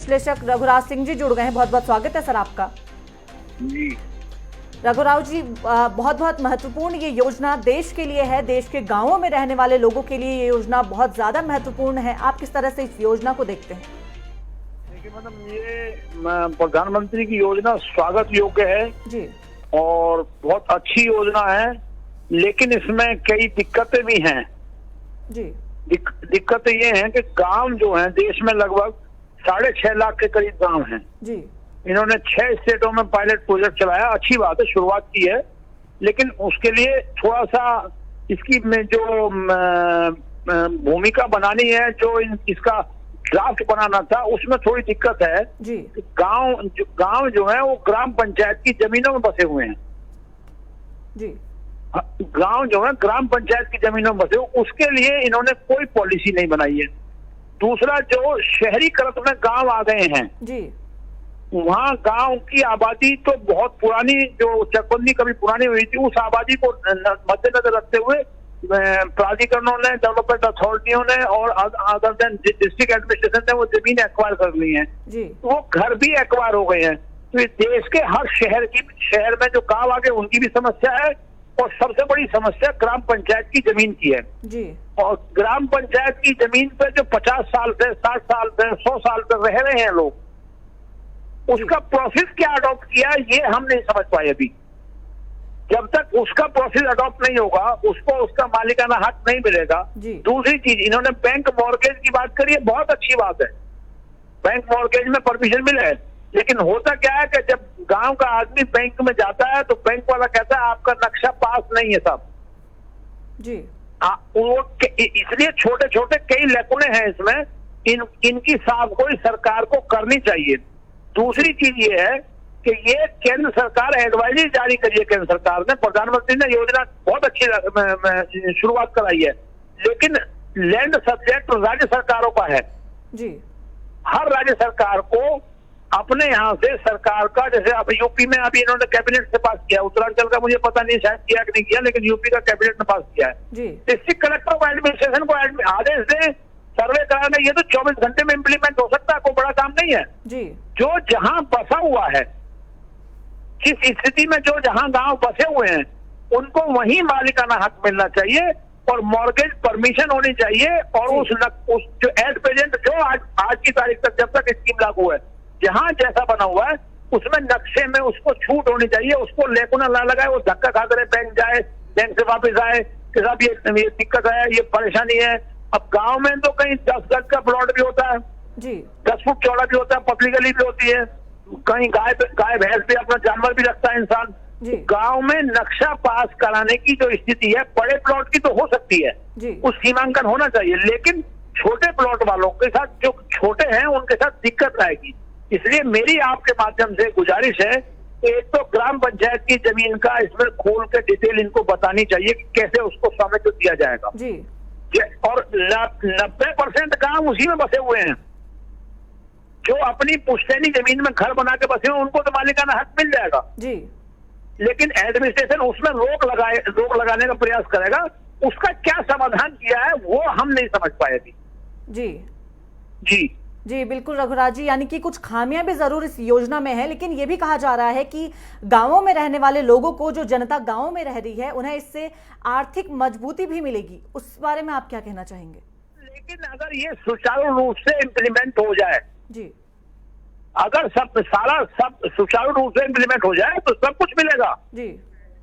विश्लेषक रघुराज सिंह जी जुड़ गए हैं। बहुत बहुत स्वागत है सर आपका। जी रघुराज जी, बहुत बहुत महत्वपूर्ण ये योजना देश के लिए है, देश के गांवों में रहने वाले लोगों के लिए ये योजना बहुत ज्यादा महत्वपूर्ण है। आप किस तरह से इस योजना को देखते हैं? देखिए मैडम, ये प्रधानमंत्री की योजना स्वागत योग्य है जी, और बहुत अच्छी योजना है, लेकिन इसमें कई दिक्कतें भी हैं। जी, दिक्कतें ये हैं कि गांव जो हैं, देश में लगभग 6.5 लाख के करीब गांव हैं। जी, इन्होंने 6 स्टेटों में पायलट प्रोजेक्ट चलाया, अच्छी बात है, शुरुआत की है, लेकिन उसके लिए थोड़ा सा इसकी में जो भूमिका बनानी है, जो इसका ड्राफ्ट बनाना था, उसमें थोड़ी दिक्कत है। जी, गांव जो है वो ग्राम पंचायत की जमीनों में बसे हुए हैं। जी, गांव जो है ग्राम पंचायत की जमीनों में बसे, उसके लिए इन्होंने कोई पॉलिसी नहीं बनाई है। दूसरा, जो शहरीकरण में गांव आ गए हैं, जी, वहाँ गांव की आबादी तो बहुत पुरानी, जो चकबंदी कभी पुरानी हुई थी, उस आबादी को मद्देनजर रखते हुए प्राधिकरणों ने, डेवलपमेंट अथॉरिटियों ने और अदर देन डिस्ट्रिक्ट एडमिनिस्ट्रेशन ने वो जमीन एक्वायर कर ली है। वो घर भी एक्वायर हो गए हैं। तो इस देश के हर शहर में जो गांव आ गए, उनकी भी समस्या है, और सबसे बड़ी समस्या ग्राम पंचायत की जमीन की है। जी, और ग्राम पंचायत की जमीन पे जो 50 साल से, 60 साल से, 100 साल से रह रहे हैं लोग, उसका प्रोसेस क्या अडॉप्ट किया, ये हम नहीं समझ पाए अभी। जब तक उसका प्रोसेस अडॉप्ट नहीं होगा, उसको उसका मालिकाना हक नहीं मिलेगा। दूसरी चीज, इन्होंने बैंक मॉर्गेज की बात करी है, बहुत अच्छी बात है, बैंक मॉर्गेज में परमिशन मिले है, लेकिन होता क्या है कि जब गांव का आदमी बैंक में जाता है तो बैंक वाला कहता है आपका नक्शा पास नहीं है साहब जी। इसलिए छोटे छोटे कई लैकुने हैं इसमें, इनकी साफगोई सरकार को करनी चाहिए। दूसरी चीज ये है कि ये केंद्र सरकार एडवाइजरी जारी करी है, केंद्र सरकार ने, प्रधानमंत्री ने योजना बहुत अच्छी शुरुआत कराई है, लेकिन लैंड सब्जेक्ट राज्य सरकारों का है जी। हर राज्य सरकार को अपने यहाँ से सरकार का, जैसे अब यूपी में अभी इन्होंने कैबिनेट से पास किया, उत्तरांचल का मुझे पता नहीं शायद किया कि नहीं किया, लेकिन यूपी का कैबिनेट ने पास किया है। डिस्ट्रिक्ट कलेक्टर को, एडमिनिस्ट्रेशन को आदेश दें सर्वे कराने, ये तो 24 घंटे में इम्प्लीमेंट हो सकता है, कोई बड़ा काम नहीं है जी। जो जहां बसा हुआ है, जिस स्थिति में जो जहां गांव बसे हुए हैं, उनको वही मालिकाना हक मिलना चाहिए और मॉर्गेज परमिशन होनी चाहिए। और उस जो एट प्रेजेंट, जो आज की तारीख तक, जब तक स्कीम लागू है, जहां जैसा बना हुआ है, उसमें नक्शे में उसको छूट होनी चाहिए। उसको लेकुना ना लगाए, वो धक्का खा कर बैंक जाए, बैंक से वापस आए कि साहब ये दिक्कत है, ये परेशानी है। अब गांव में तो कहीं 10 गज का प्लॉट भी होता है जी, 10 फुट चौड़ा भी होता है, पतली गली भी होती है, कहीं गाय भैंस भी, अपना जानवर भी रखता है इंसान। गांव में नक्शा पास कराने की जो स्थिति है, बड़े प्लॉट की तो हो सकती है, उस सीमांकन होना चाहिए, लेकिन छोटे प्लॉट वालों के साथ, जो छोटे हैं, उनके साथ दिक्कत आएगी। इसलिए मेरी आपके माध्यम से गुजारिश है, एक तो ग्राम पंचायत की जमीन का इसमें खोल के डिटेल इनको बतानी चाहिए कि कैसे उसको स्वामित्व दिया जाएगा जी। और 90% गांव उसी में बसे हुए हैं, जो अपनी पुश्तैनी जमीन में घर बना के बसे हुए, उनको तो मालिकाना हक मिल जाएगा जी, लेकिन एडमिनिस्ट्रेशन उसमें रोक लगाने का प्रयास करेगा। उसका क्या समाधान किया है वो हम नहीं समझ पाए अभी जी। जी जी बिल्कुल रघुराज जी, यानी कि कुछ खामियां भी जरूर इस योजना में है, लेकिन ये भी कहा जा रहा है कि गांवों में रहने वाले लोगों को, जो जनता गांवों में रह रही है, उन्हें इससे आर्थिक मजबूती भी मिलेगी। उस बारे में आप क्या कहना चाहेंगे? लेकिन अगर ये सुचारू रूप से इम्प्लीमेंट हो जाए जी, अगर सब सुचारू रूप से इम्प्लीमेंट हो जाए तो सब कुछ मिलेगा जी।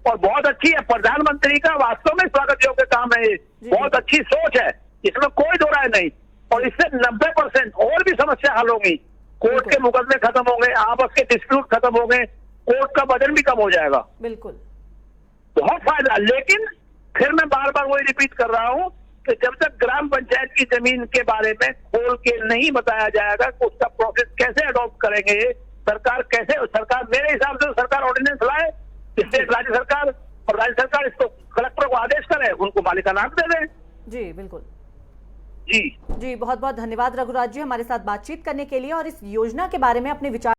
और बहुत अच्छी है, प्रधानमंत्री का वास्तव में स्वागत योग्य काम है ये, बहुत अच्छी सोच है, इसमें कोई दो राय नहीं। और इससे 90% और भी समस्या हल होंगी, कोर्ट के मुकदमे खत्म होंगे, आपस के डिस्प्यूट खत्म होंगे, कोर्ट का वजन भी कम हो जाएगा, बिल्कुल बहुत फायदा। लेकिन फिर मैं बार बार वही रिपीट कर रहा हूँ कि जब तक ग्राम पंचायत की जमीन के बारे में खोल के नहीं बताया जाएगा कि उसका प्रोसेस कैसे अडॉप्ट करेंगे, सरकार मेरे हिसाब से सरकार ऑर्डिनेंस लाए, स्टेट राज्य सरकार, और राज्य सरकार इसको कलेक्टर को आदेश करे, उनको मालिकाना हक दे दें जी। बिल्कुल जी। जी बहुत बहुत धन्यवाद रघुराज जी, हमारे साथ बातचीत करने के लिए और इस योजना के बारे में अपने विचार